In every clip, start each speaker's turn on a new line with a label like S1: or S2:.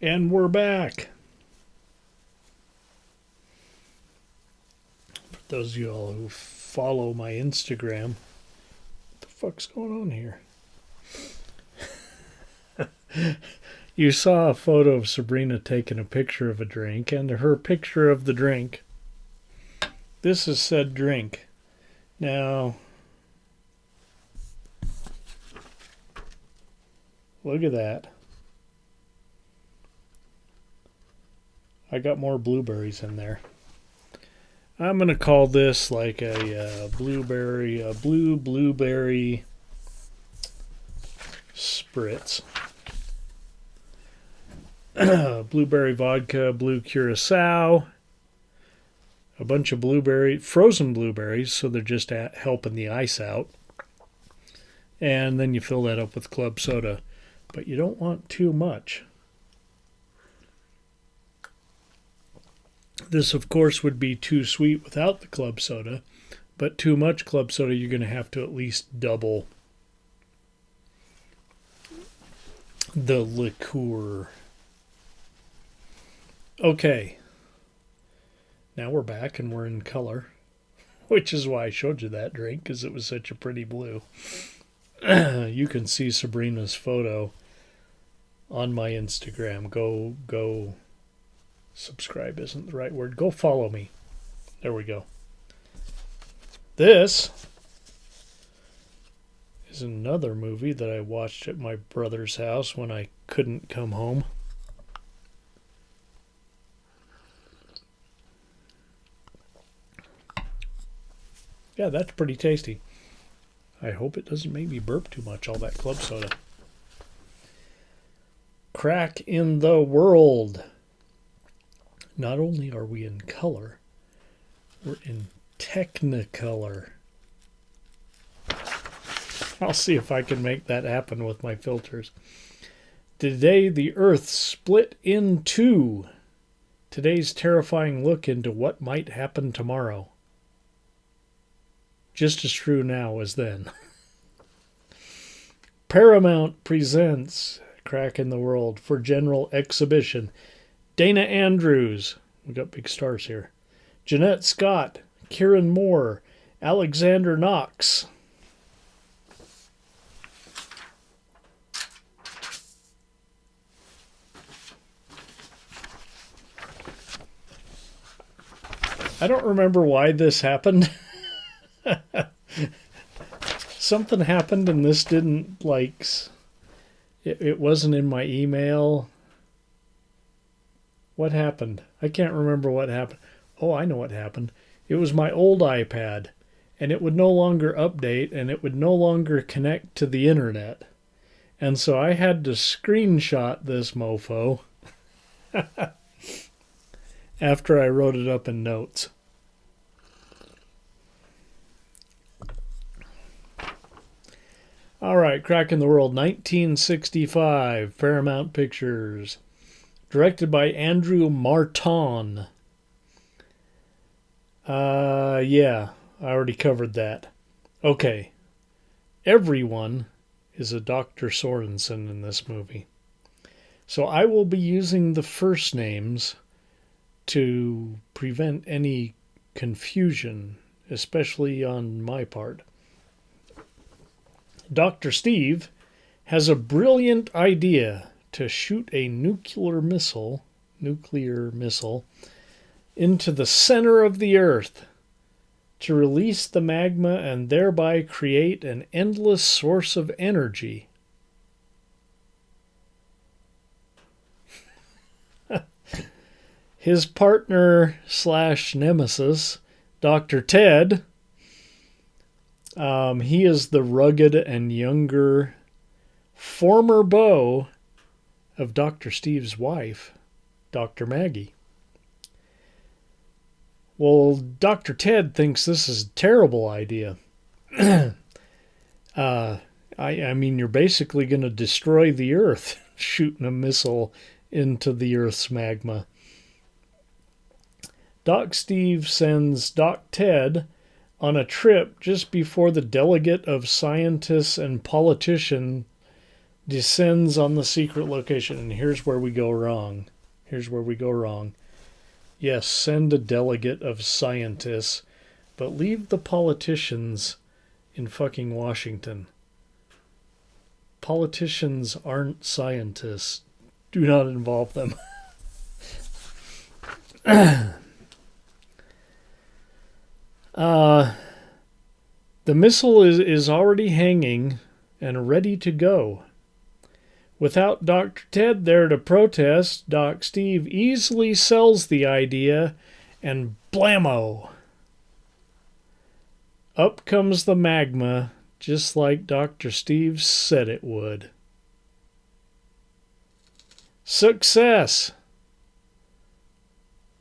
S1: And we're back. For those of you all who follow my Instagram, what the fuck's going on here? You saw a photo of Sabrina taking a picture of a drink, and her picture of the drink. This is said drink. Now, look at that. I got more blueberries in there. I'm going to call this like a blueberry spritz. Blueberry vodka, blue curacao, a bunch of frozen blueberries, so they're just helping the ice out. And then you fill that up with club soda. But you don't want too much. This, of course, would be too sweet without the club soda, but too much club soda, you're going to have to at least double the liqueur. Okay. Now we're back and we're in color, which is why I showed you that drink, because it was such a pretty blue. You can see Sabrina's photo on my Instagram. Go. Subscribe isn't the right word. Go follow me. There we go. This is another movie that I watched at my brother's house when I couldn't come home. Yeah, that's pretty tasty. I hope it doesn't make me burp too much, all that club soda. Crack in the World. Not only are we in color, we're in Technicolor. I'll see if I can make that happen with my filters. Today, the Earth split in two. Today's terrifying look into what might happen tomorrow. Just as true now as then. Paramount presents Crack in the World for general exhibition. Dana Andrews, we got big stars here. Jeanette Scott, Kieran Moore, Alexander Knox. I don't remember why this happened. Something happened and this didn't it wasn't in my email. What happened? I can't remember what happened. Oh, I know what happened. It was my old iPad, and it would no longer update, and it would no longer connect to the internet. And so I had to screenshot this mofo after I wrote it up in notes. All right, Crack in the World, 1965, Paramount Pictures. Directed by Andrew Marton. Yeah, I already covered that. Okay. Everyone is a Dr. Sorensen in this movie. So I will be using the first names to prevent any confusion, especially on my part. Dr. Steve has a brilliant idea to shoot a nuclear missile into the center of the Earth to release the magma and thereby create an endless source of energy. His partner / nemesis, Dr. Ted, he is the rugged and younger former beau of Dr. Steve's wife, Dr. Maggie. Well, Dr. Ted thinks this is a terrible idea. I mean, you're basically going to destroy the Earth shooting a missile into the Earth's magma. Doc Steve sends Doc Ted on a trip just before the delegate of scientists and politicians descends on the secret location. And here's where we go wrong. Here's where we go wrong. Yes, send a delegate of scientists, but leave the politicians in fucking Washington. Politicians aren't scientists. Do not involve them. The missile is already hanging and ready to go. Without Dr. Ted there to protest, Doc Steve easily sells the idea, and blammo! Up comes the magma, just like Dr. Steve said it would. Success!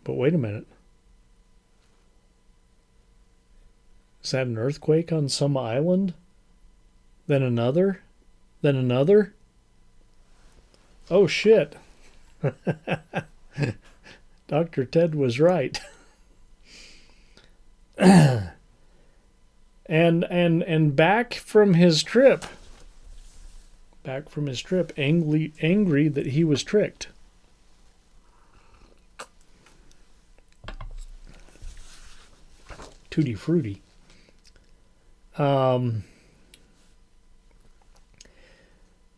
S1: But wait a minute. Is that an earthquake on some island? Then another? Then another? Oh shit. Dr. Ted was right. and back from his trip. Angry that he was tricked. Tutti frutti.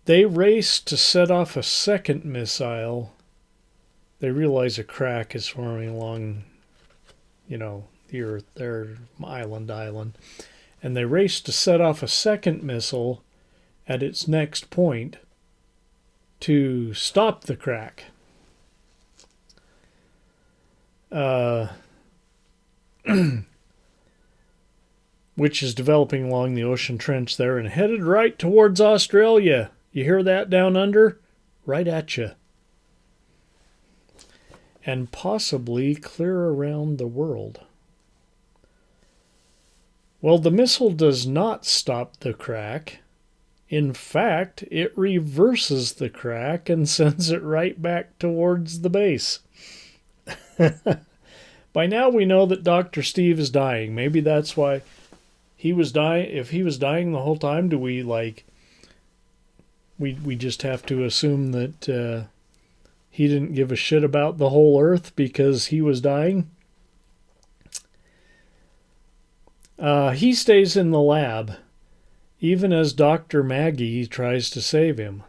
S1: They race to set off a second missile. They realize a crack is forming along, the Earth, their island. And they race to set off a second missile at its next point to stop the crack. Which is developing along the ocean trench there and headed right towards Australia. You hear that down under? Right at you. And possibly clear around the world. Well, the missile does not stop the crack. In fact, it reverses the crack and sends it right back towards the base. By now we know that Dr. Steve is dying. Maybe that's why he was dying. If he was dying the whole time, do we we just have to assume that he didn't give a shit about the whole Earth because he was dying? He stays in the lab, even as Dr. Maggie tries to save him.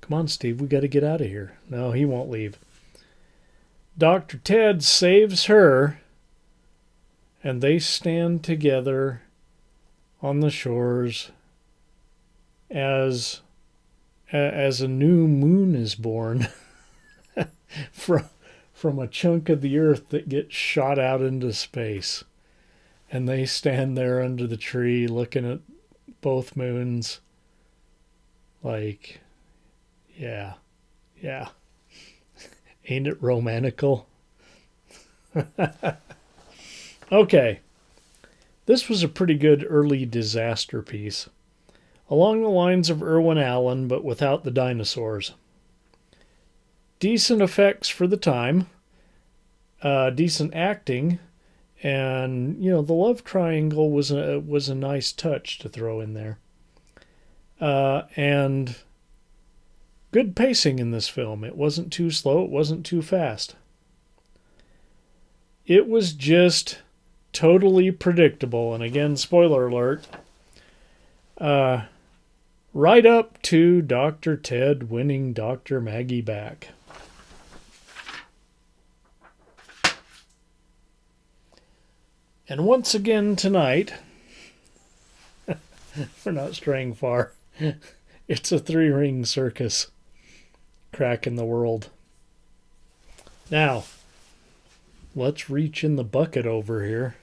S1: Come on, Steve, we got to get out of here. No, he won't leave. Dr. Ted saves her, and they stand together on the shores as a new moon is born from a chunk of the Earth that gets shot out into space. And they stand there under the tree looking at both moons like, yeah. Ain't it romantical? Okay. This was a pretty good early disaster piece. Along the lines of Irwin Allen, but without the dinosaurs. Decent effects for the time. Decent acting. And, the love triangle was a nice touch to throw in there. And good pacing in this film. It wasn't too slow. It wasn't too fast. It was just totally predictable. And again, spoiler alert. Right up to Dr. Ted winning Dr. Maggie back. And once again tonight, we're not straying far, it's a 3-ring circus cracking the world. Now, let's reach in the bucket over here.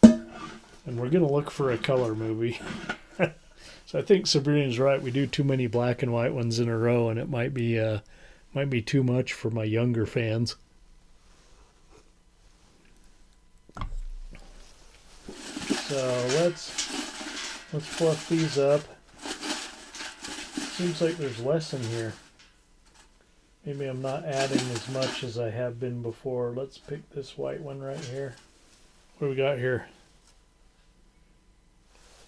S1: And we're going to look for a color movie. So I think Sabrina's right. We do too many black and white ones in a row, and it might be too much for my younger fans. So let's fluff these up. Seems like there's less in here. Maybe I'm not adding as much as I have been before. Let's pick this white one right here. What do we got here?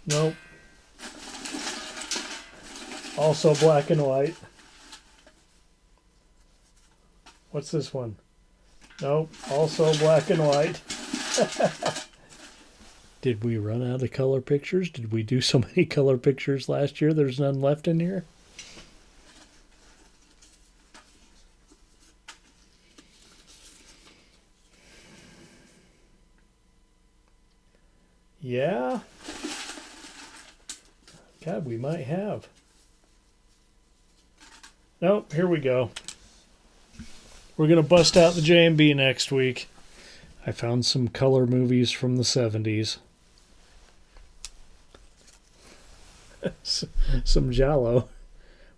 S1: Nope. Also black and white. What's this one? Nope, also black and white. Did we run out of color pictures? Did we do so many color pictures last year there's none left in here? Yeah. God, we might have. Nope, here we go. We're going to bust out the J&B next week. I found some color movies from the 70s. Some Giallo.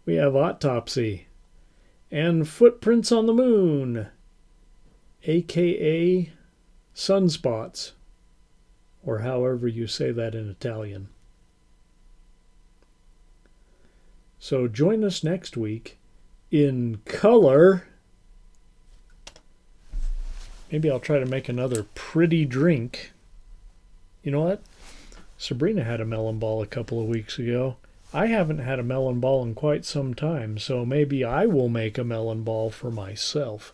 S1: We have Autopsy. And Footprints on the Moon. A.K.A. Sunspots. Or however you say that in Italian. So join us next week in color. Maybe I'll try to make another pretty drink. You know what? Sabrina had a melon ball a couple of weeks ago. I haven't had a melon ball in quite some time, so maybe I will make a melon ball for myself.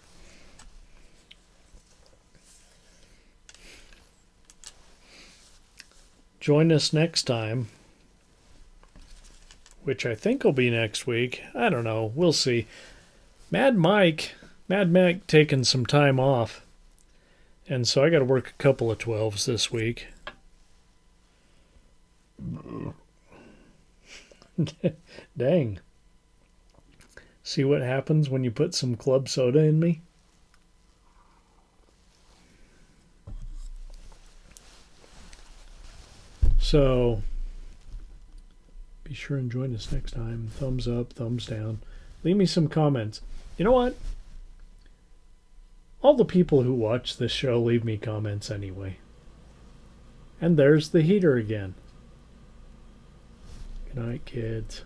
S1: Join us next time, which I think will be next week. I don't know. We'll see. Mad Mike taking some time off. And so I got to work a couple of 12s this week. Dang. See what happens when you put some club soda in me? So, be sure and join us next time. Thumbs up, thumbs down. Leave me some comments. You know what? All the people who watch this show leave me comments anyway. And there's the heater again. Good night, kids.